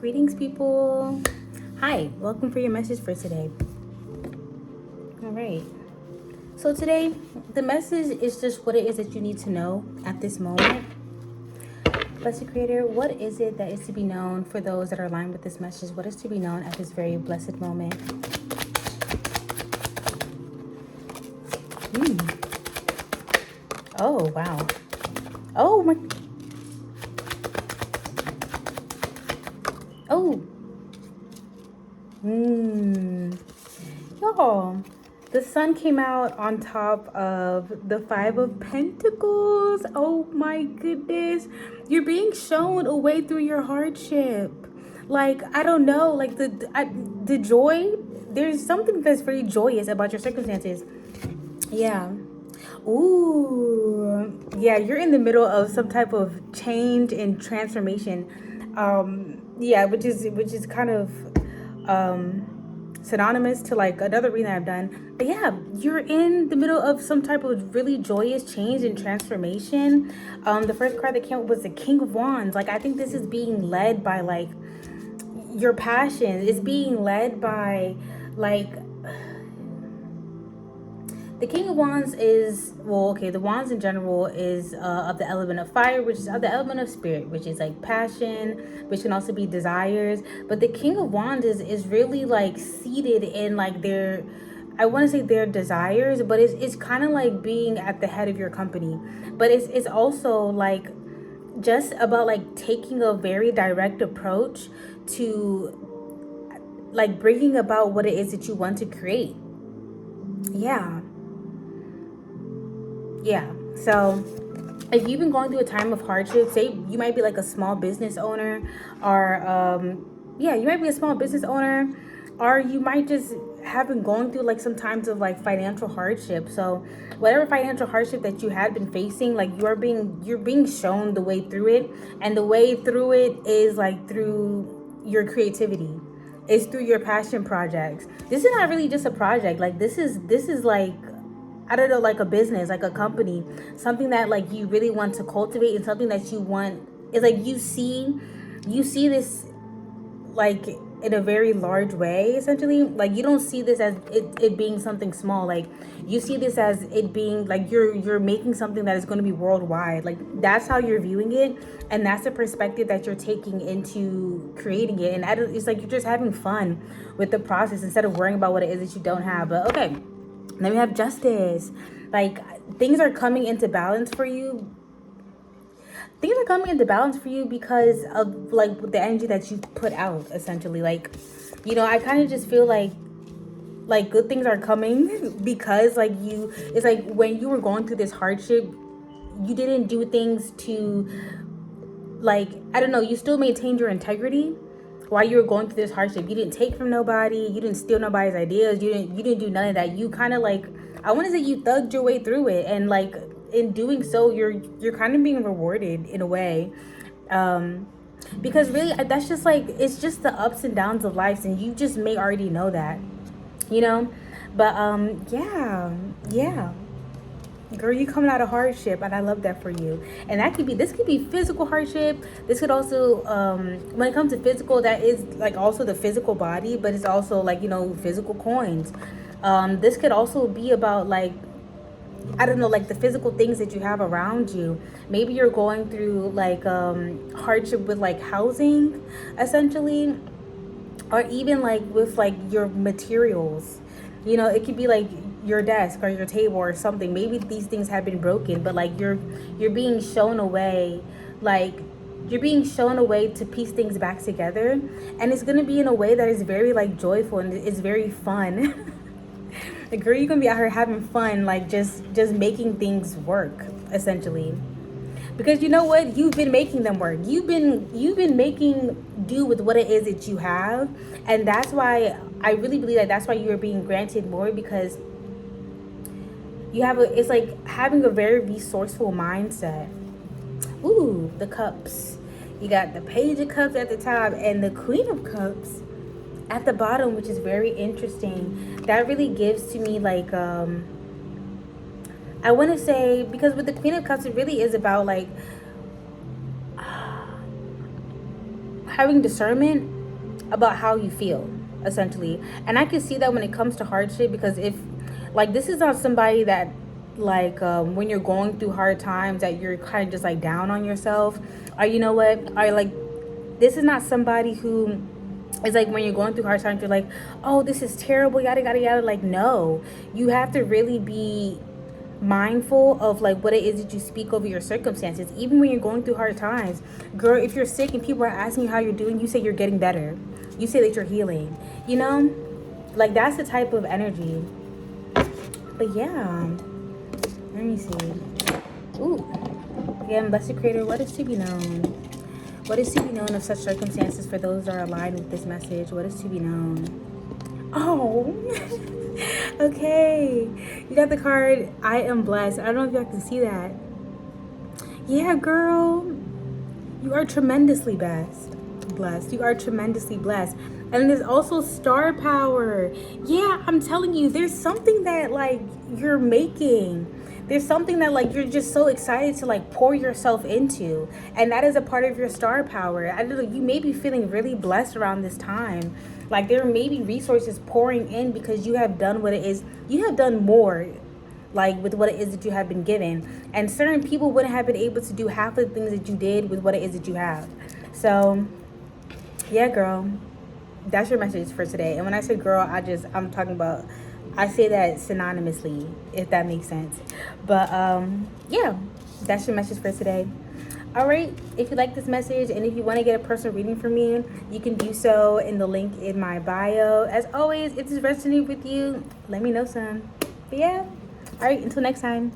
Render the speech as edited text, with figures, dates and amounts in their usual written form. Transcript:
Greetings, people. Hi, welcome for your message for today. All right. So, today, the message is just what it is that you need to know at this moment. Blessed Creator, what is it that is to be known for those that are aligned with this message? What is to be known at this very blessed moment? Oh, wow. Oh, my. Oh. Y'all, the sun came out on top of the Five of Pentacles. Oh my goodness. You're being shown a way through your hardship. Like, I don't know, like the joy, there's something that's very joyous about your circumstances. Yeah. Ooh. Yeah, you're in the middle of some type of change and transformation. Yeah, which is kind of synonymous to like another reading I've done. But yeah, you're in the middle of some type of really joyous change and transformation. The first card that came up was the King of Wands. Like, I think this is being led by like your passion. It's being led by like the King of Wands is, well, okay, the Wands in general is of the element of fire, which is of the element of spirit, which is like passion, which can also be desires. But the King of Wands is really like seated in like their, I want to say their desires, but it's kind of like being at the head of your company. But it's also like just about like taking a very direct approach to like bringing about what it is that you want to create. Yeah. Yeah. So if you've been going through a time of hardship, say you might be like a small business owner, or yeah, you might be a small business owner, or you might just have been going through like some times of like financial hardship. So whatever financial hardship that you had been facing, like you're being shown the way through it, and the way through it is like through your creativity. It's through your passion projects. This is not really just a project. Like this is like, I don't know, like a business, like a company, something that like you really want to cultivate, and something that you want is like you see this like in a very large way. Essentially, like you don't see this as it being something small. Like you see this as it being like you're making something that is going to be worldwide. Like that's how you're viewing it, and that's the perspective that you're taking into creating it. And it's like you're just having fun with the process instead of worrying about what it is that you don't have. But okay, then we have Justice. Like things are coming into balance for you. Things are coming into balance for you because of like the energy that you put out. Essentially, like, I kind of just feel like good things are coming because like it's like when you were going through this hardship, you didn't do things to, like, I don't know, you still maintained your integrity while you were going through this hardship. You didn't take from nobody, you didn't steal nobody's ideas, you didn't do none of that. You kind of like, I want to say, you thugged your way through it, and like in doing so you're kind of being rewarded in a way, because really that's just like, it's just the ups and downs of life, and you just may already know that, you know but yeah, girl, you coming out of hardship, and I love that for you. And this could be physical hardship. This could also, when it comes to physical, that is like also the physical body, but it's also like, physical coins. This could also be about like, I don't know, like the physical things that you have around you. Maybe you're going through like hardship with like housing, essentially, or even like with like your materials. It could be like your desk or your table or something. Maybe these things have been broken, but like you're being shown a way, like you're being shown a way to piece things back together, and it's gonna be in a way that is very like joyful, and it's very fun. Like, girl, you're gonna be out here having fun, like just making things work, essentially. Because you know what, you've been making them work. You've been making do with what it is that you have, and that's why I really believe that that's why you are being granted more, because it's like having a very resourceful mindset. Ooh, the cups. You got the Page of Cups at the top and the Queen of Cups at the bottom, which is very interesting. That really gives to me like, I want to say, because with the Queen of Cups, it really is about like, having discernment about how you feel, essentially. And I can see that when it comes to hardship, because if, like, this is not somebody that, like, when you're going through hard times, that you're kind of just like down on yourself, or you know what, or like, this is not somebody who is like, when you're going through hard times, you're like, oh, this is terrible, yada yada yada. Like, no, you have to really be mindful of like what it is that you speak over your circumstances. Even when you're going through hard times, girl, if you're sick and people are asking you how you're doing, you say you're getting better, you say that you're healing, you know, like, that's the type of energy. But yeah, let me see. Ooh, again, blessed creator, what is to be known? What is to be known of such circumstances for those that are aligned with this message? What is to be known? Oh, okay. You got the card, I am blessed. I don't know if y'all can see that. Yeah, girl. You are tremendously blessed. You are tremendously blessed. And there's also star power. Yeah, I'm telling you, there's something that like you're making. There's something that like you're just so excited to like pour yourself into. And that is a part of your star power. I don't know, you may be feeling really blessed around this time. Like, there may be resources pouring in because you have done what it is. You have done more, like, with what it is that you have been given. And certain people wouldn't have been able to do half of the things that you did with what it is that you have. So, yeah, girl, that's your message for today. And when I say girl, I'm talking about, I say that synonymously, if that makes sense. But, yeah, that's your message for today. All right, if you like this message and if you want to get a personal reading from me, you can do so in the link in my bio. As always, if this resonates with you, let me know some. But yeah, all right, until next time.